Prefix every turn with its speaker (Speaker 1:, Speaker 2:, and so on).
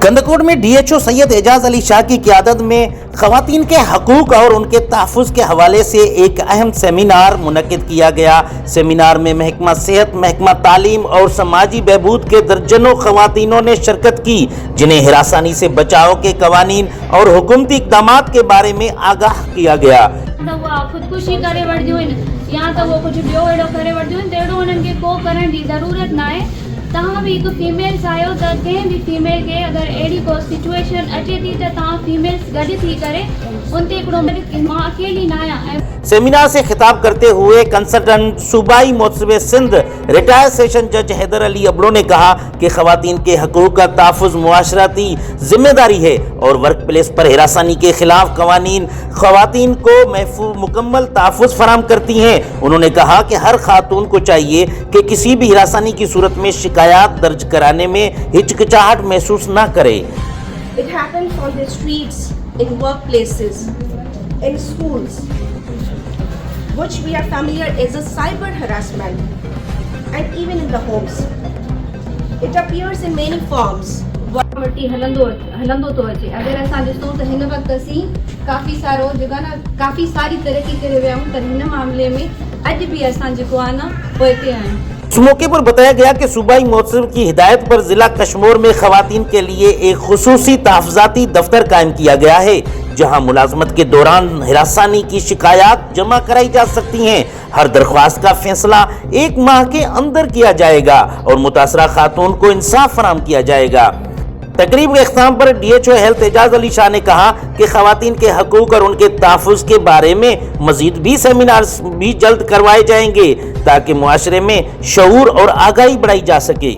Speaker 1: कंदकोट में DHO सैयद एजाज अली शाह की क़यादत में ख़वातीन के हकूक़ और उनके तहफ़्फ़ुज़ के हवाले से एक अहम सेमिनार मुनक़िद किया गया। सेमिनार में महकमा सेहत, महकमा तालीम और समाजी बहबूद के दर्जनों ख़वातीनों ने शिरकत की, जिन्हें हिरासानी से बचाव के क़वानीन और हुकूमती इक़दामात के बारे में आगाह किया गया।
Speaker 2: खुदकुशी करे वठदियूं आहिनि या त उहो कुझु ॿियो अहिड़ो करे वठदियूं आहिनि, तहिड़ो उन्हनि खे को करण जी ज़रूरत न आहे। तव्हां बि हिकु फीमेल्स आहियो त कंहिं बि फीमेल खे अगरि अहिड़ी को सिचुएशन अचे थी त तव्हां फीमेल्स गॾु थी करे उन ते हिकिड़ो मां अकेली न आहियां।
Speaker 1: सेमिनार से खिताब करते हुए कंसल्टेंट सूबाई मोहतसिब सिंध रिटायर्ड सेशन जज हैदर अली अबड़ो ने कहा कि ख़वातीन के हकूक़ का तहफ़्फ़ुज़ मुआशरती जिम्मेदारी है और वर्क प्लेस पर हिरासानी के खिलाफ क़वानीन ख़वातीन को मुकम्मल तहफ़्फ़ुज़ फराहम करती हैं। उन्होंने कहा कि हर खातून को चाहिए कि किसी भी हिरासानी की सूरत में शिकायत दर्ज कराने में हिचकिचाहट महसूस न करे।
Speaker 3: It happens on the streets, in workplaces, in schools, which we are familiar as a cyber harassment, and even in the homes. It appears in many forms.
Speaker 2: वटी हलंदो थो अचे। अगरि असां ॾिसूं त हिन वक़्तु असीं काफ़ी सारी तरक़ी करे विया आहियूं, त हिन मामले में अॼु बि असां जेको आहे न पोइते आहियूं।
Speaker 1: इस मौके पर बताया गया कि सूबाई मोहतसिब की हिदायत पर जिला कश्मीर में ख़वातीन के लिए एक खुसूसी तहफ़्फ़ुज़ाती दफ्तर कायम किया गया है, जहां मुलाजमत के दौरान हिरासानी की शिकायत जमा कराई जा सकती हैं। हर दरख्वास्त का फैसला 1 माह के अंदर किया जाएगा और मुतासरा खातून को इंसाफ फराहम किया जाएगा। तकरीब के इख्तिताम पर DHO हेल्थ एजाज अली शाह ने कहा कि ख़वातीन के हकूक़ और उनके तहफ़्फ़ुज़ के बारे में मज़ीद भी सेमिनार भी जल्द करवाए जाएंगे ताकि मुआशरे में शऊर और आगाही बढ़ाई जा सके।